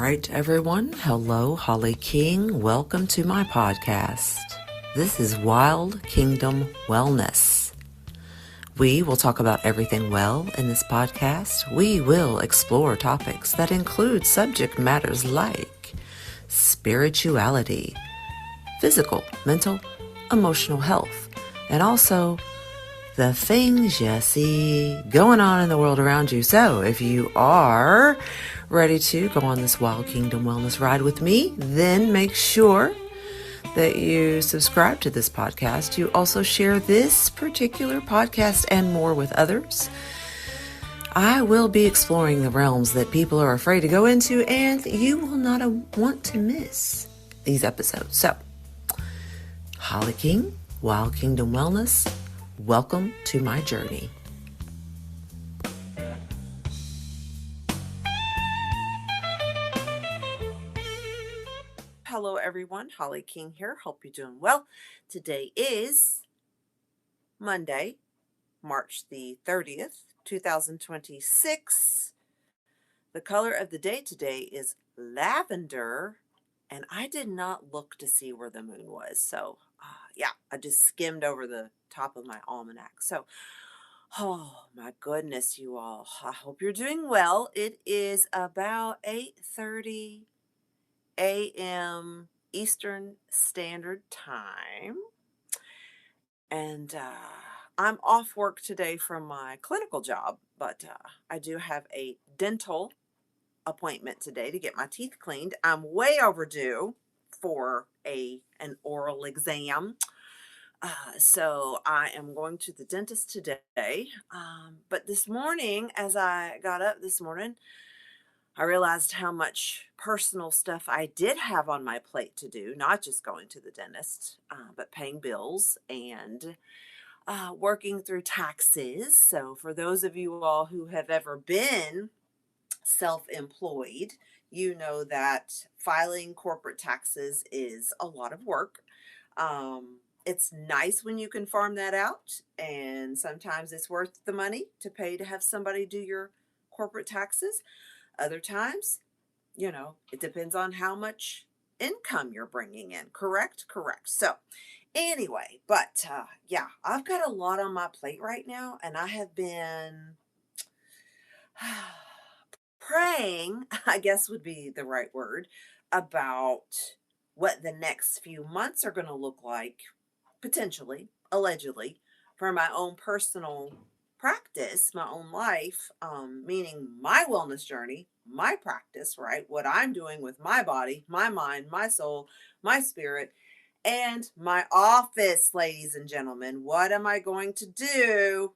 right, everyone. Hello, Holly King. Welcome to my podcast. This is Wild Kingdom Wellness. We will talk about everything well in this podcast. We will explore topics that include subject matters like spirituality, physical, mental, emotional health, and also the things you see going on in the world around you. So if you are ready to go on this Wild Kingdom Wellness ride with me, then make sure that you subscribe to this podcast. You also share this particular podcast and more with others. I will be exploring the realms that people are afraid to go into, and you will not want to miss these episodes. So, Holly King, Wild Kingdom Wellness, welcome to my journey. Hello, everyone. Holly King here. Hope you're doing well. Today is Monday, March the 30th, 2026. The color of the day today is lavender, and I did not look to see where the moon was. So, I just skimmed over the top of my almanac. So, oh my goodness, you all. I hope you're doing well. It is about 8:30 a.m. Eastern Standard Time. And I'm off work today from my clinical job, but I do have a dental appointment today to get my teeth cleaned. I'm way overdue for an oral exam. So I am going to the dentist today. But this morning, as I got up this morning, I realized how much personal stuff I did have on my plate to do, not just going to the dentist, but paying bills and working through taxes. So for those of you all who have ever been self-employed, you know that filing corporate taxes is a lot of work. It's nice when you can farm that out, and sometimes it's worth the money to pay to have somebody do your corporate taxes. Other times, it depends on how much income you're bringing in. Correct? Correct. So, anyway, but I've got a lot on my plate right now, and I have been praying, I guess would be the right word, about what the next few months are going to look like, potentially, allegedly, for my own personal practice, my own life, meaning my wellness journey, my practice, right? What I'm doing with my body, my mind, my soul, my spirit, and my office, ladies and gentlemen. What am I going to do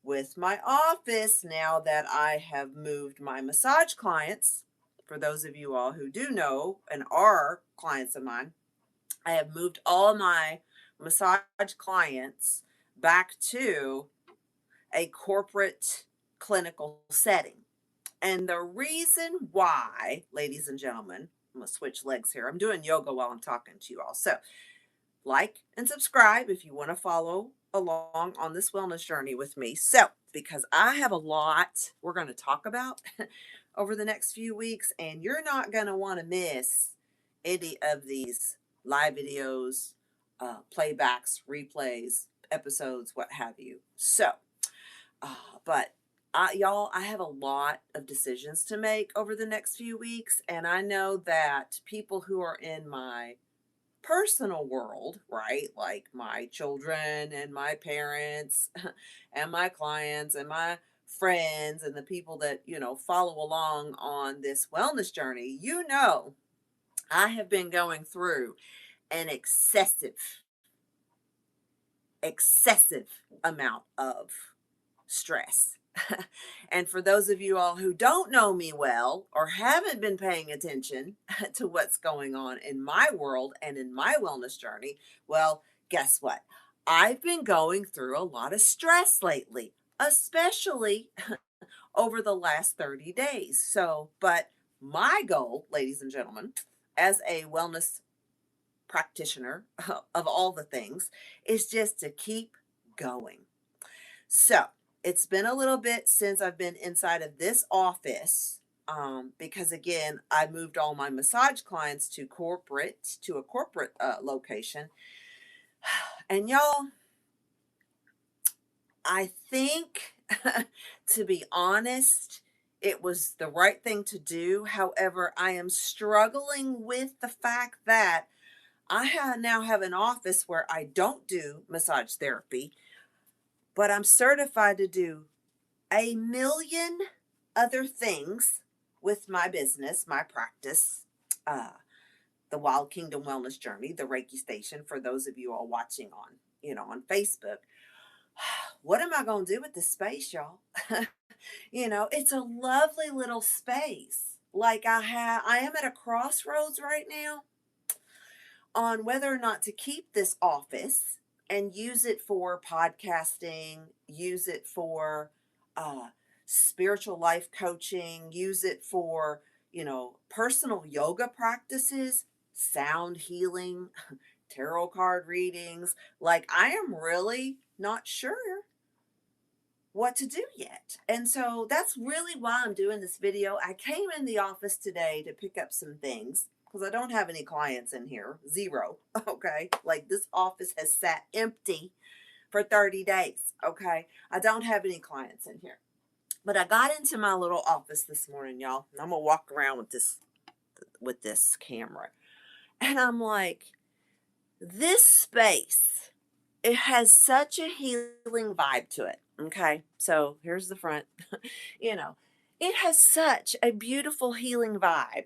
with my office now that I have moved my massage clients? For those of you all who do know and are clients of mine, I have moved all my massage clients back to a corporate clinical setting. And the reason why, ladies and gentlemen, I'm going to switch legs here. I'm doing yoga while I'm talking to you all. So, like and subscribe if you want to follow along on this wellness journey with me. So, because I have a lot we're going to talk about over the next few weeks, and you're not going to want to miss any of these live videos, playbacks, replays, episodes, what have you. So, but y'all, I have a lot of decisions to make over the next few weeks, and I know that people who are in my personal world, right, like my children and my parents and my clients and my friends and the people that, follow along on this wellness journey, I have been going through an excessive amount of stress. And for those of you all who don't know me well or haven't been paying attention to what's going on in my world and in my wellness journey, well, guess what? I've been going through a lot of stress lately, especially over the last 30 days. So, but my goal, ladies and gentlemen, as a wellness practitioner of all the things, is just to keep going. So, it's been a little bit since I've been inside of this office because again, I moved all my massage clients to a corporate location. And y'all, I think, to be honest, it was the right thing to do. However, I am struggling with the fact that now have an office where I don't do massage therapy, but I'm certified to do a million other things with my business, my practice, uh, the Wild Kingdom Wellness Journey, the Reiki Station, for those of you all watching on Facebook. What am I going to do with this space, y'all? It's a lovely little space. Like I am at a crossroads right now on whether or not to keep this office and use it for podcasting, use it for uh, spiritual life coaching, use it for, personal yoga practices, sound healing, tarot card readings. Like, I am really not sure what to do yet. And so that's really why I'm doing this video. I came in the office today to pick up some things because I don't have any clients in here. Zero. Okay. Like, this office has sat empty for 30 days. Okay. I don't have any clients in here. But I got into my little office this morning, y'all. And I'm gonna walk around with this camera. And I'm like, this space, it has such a healing vibe to it. Okay. So here's the front. you know, it has such a beautiful healing vibe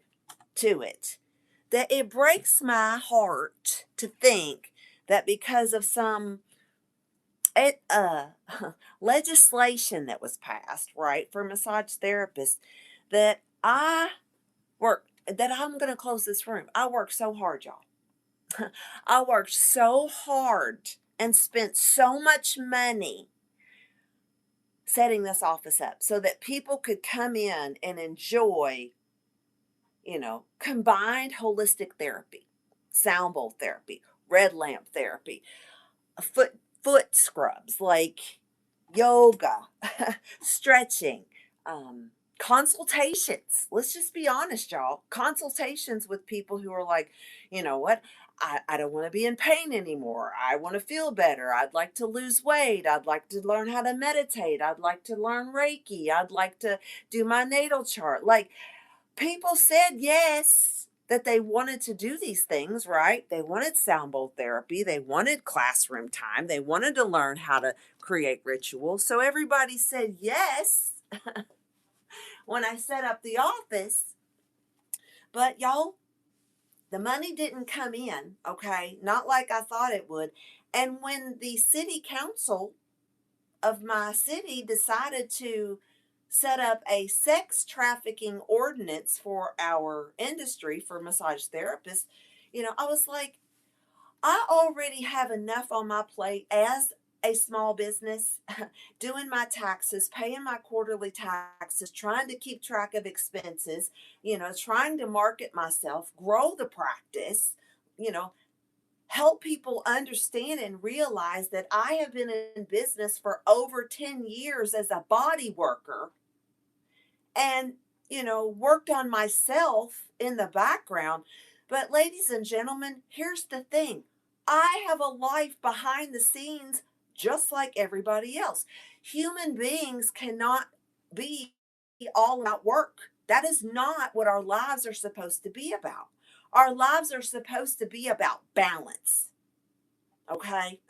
to it that it breaks my heart to think that because of some it legislation that was passed, right, for massage therapists, that I'm going to close this room. I worked so hard, y'all. I worked so hard and spent so much money setting this office up so that people could come in and enjoy, combined holistic therapy, sound bowl therapy, red lamp therapy, foot scrubs, like yoga, stretching, consultations. Let's just be honest, y'all. Consultations with people who are like, you know what? I don't want to be in pain anymore. I want to feel better. I'd like to lose weight. I'd like to learn how to meditate. I'd like to learn Reiki. I'd like to do my natal chart. Like, people said yes, that they wanted to do these things, right? They wanted sound bowl therapy. They wanted classroom time. They wanted to learn how to create rituals. So everybody said yes when I set up the office. But y'all, the money didn't come in, okay? Not like I thought it would. And when the city council of my city decided to set up a sex trafficking ordinance for our industry for massage therapists, I was like, I already have enough on my plate as a small business, doing my taxes, paying my quarterly taxes, trying to keep track of expenses, trying to market myself, grow the practice, you know, help people understand and realize that I have been in business for over 10 years as a body worker and, worked on myself in the background. But, ladies and gentlemen, here's the thing, I have a life behind the scenes just like everybody else. Human beings cannot be all about work. That is not what our lives are supposed to be about. Our lives are supposed to be about balance. Okay.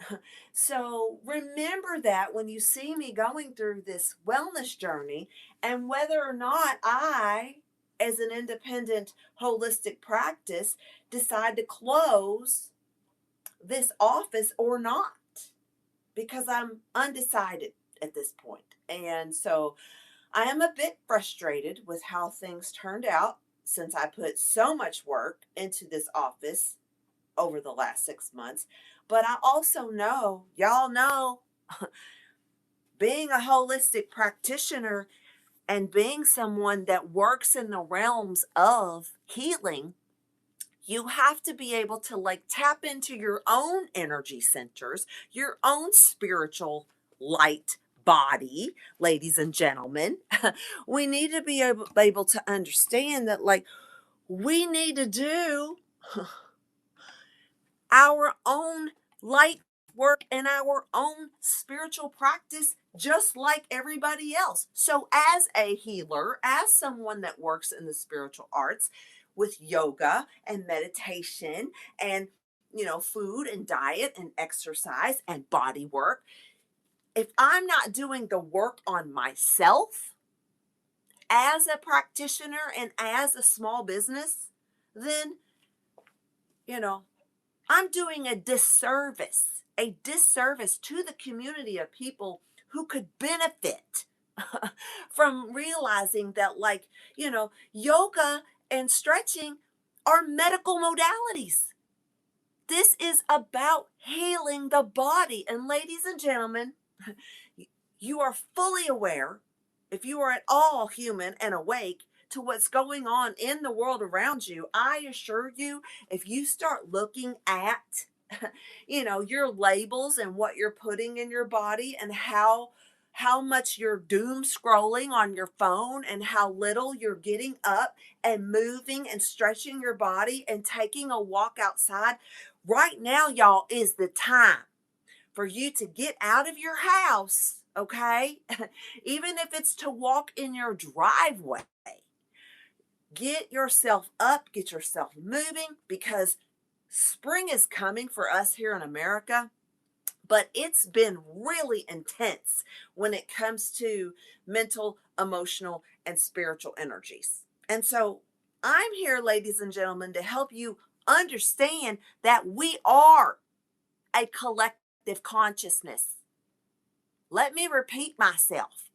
So remember that when you see me going through this wellness journey, and whether or not I, as an independent holistic practice, decide to close this office or not, because I'm undecided at this point. And so I am a bit frustrated with how things turned out since I put so much work into this office over the last 6 months. But I also know, y'all know, being a holistic practitioner and being someone that works in the realms of healing, you have to be able to like tap into your own energy centers, your own spiritual light body, ladies and gentlemen, we need to be able to understand that, like, we need to do our own light work and our own spiritual practice just like everybody else. So, as a healer, as someone that works in the spiritual arts with yoga and meditation and food and diet and exercise and body work, if I'm not doing the work on myself as a practitioner and as a small business, then, you know, I'm doing a disservice to the community of people who could benefit from realizing that, like, yoga and stretching are medical modalities. This is about healing the body. And, ladies and gentlemen, you are fully aware, if you are at all human and awake, to what's going on in the world around you. I assure you, if you start looking at your labels and what you're putting in your body, and how much you're doom scrolling on your phone, and how little you're getting up and moving and stretching your body and taking a walk outside, right now, y'all, is the time for you to get out of your house, okay? Even if it's to walk in your driveway, get yourself up, get yourself moving, because spring is coming for us here in America, but it's been really intense when it comes to mental, emotional, and spiritual energies. And so I'm here, ladies and gentlemen, to help you understand that we are a collective consciousness. Let me repeat myself.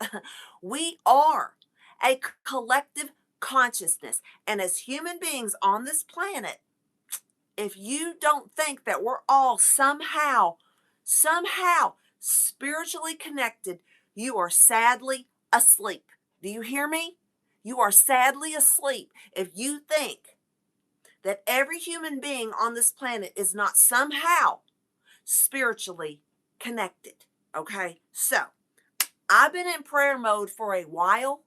We are a collective consciousness. And as human beings on this planet, if you don't think that we're all somehow spiritually connected, you are sadly asleep. Do you hear me? You are sadly asleep if you think that every human being on this planet is not somehow spiritually connected. Okay? So, I've been in prayer mode for a while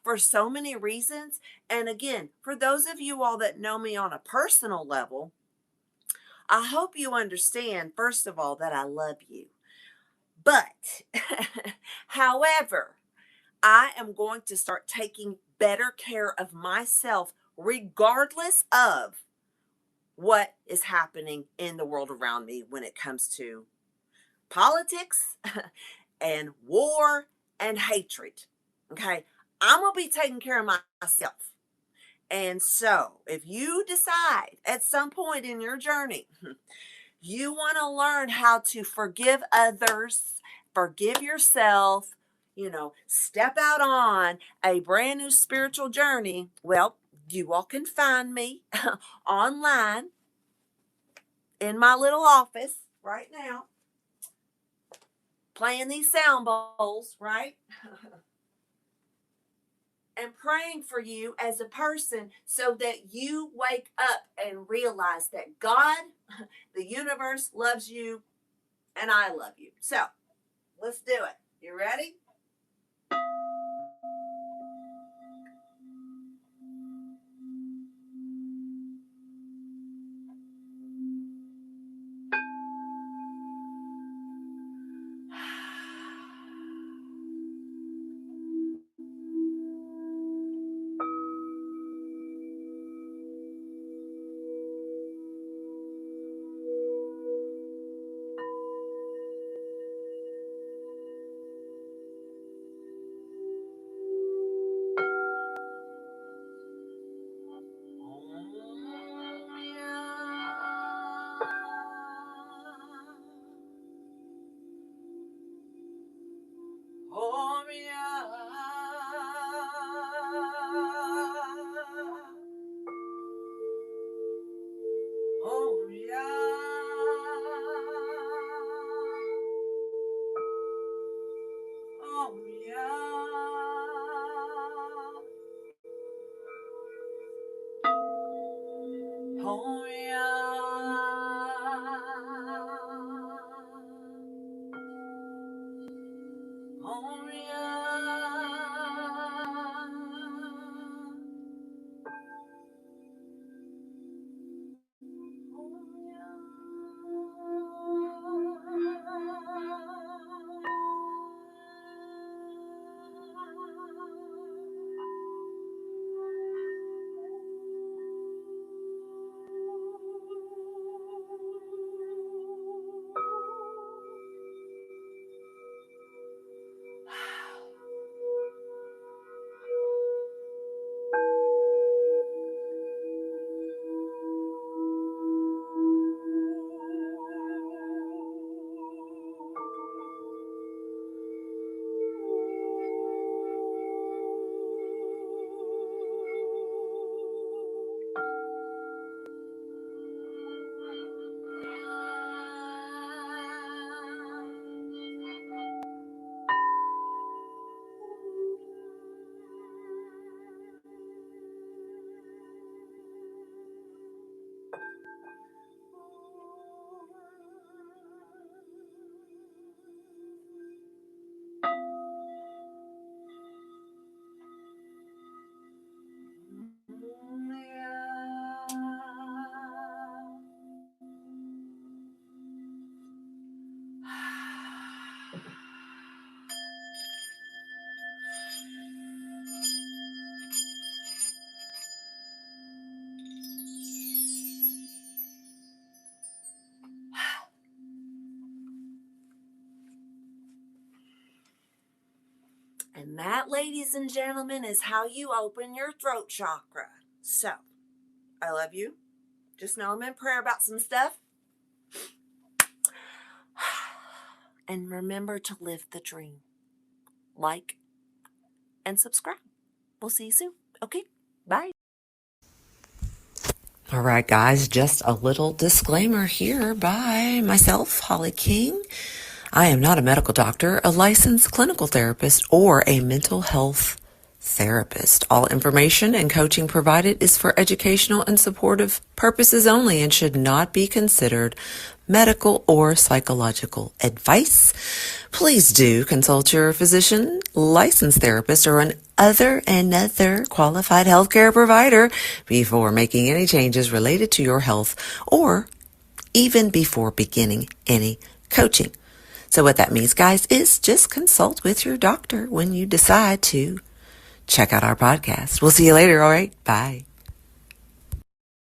for so many reasons. And again, for those of you all that know me on a personal level, I hope you understand, first of all, that I love you. But, however, I am going to start taking better care of myself regardless of what is happening in the world around me when it comes to politics and war and hatred. Okay? I'm going to be taking care of myself. And so, if you decide at some point in your journey, you want to learn how to forgive others, forgive yourself, step out on a brand new spiritual journey, well, you all can find me online in my little office right now, playing these sound bowls, right? And praying for you as a person so that you wake up and realize that God, the universe, loves you and I love you. So, let's do it. You ready? Om And that, ladies and gentlemen, is how you open your throat chakra. So, I love you. Just know I'm in prayer about some stuff. And remember to live the dream. Like and subscribe. We'll see you soon. Okay, bye. All right, guys, just a little disclaimer here by myself, Holly King. I am not a medical doctor, a licensed clinical therapist, or a mental health therapist. All information and coaching provided is for educational and supportive purposes only and should not be considered medical or psychological advice. Please do consult your physician, licensed therapist, or another qualified healthcare provider before making any changes related to your health or even before beginning any coaching. So what that means, guys, is just consult with your doctor when you decide to check out our podcast. We'll see you later, all right? Bye.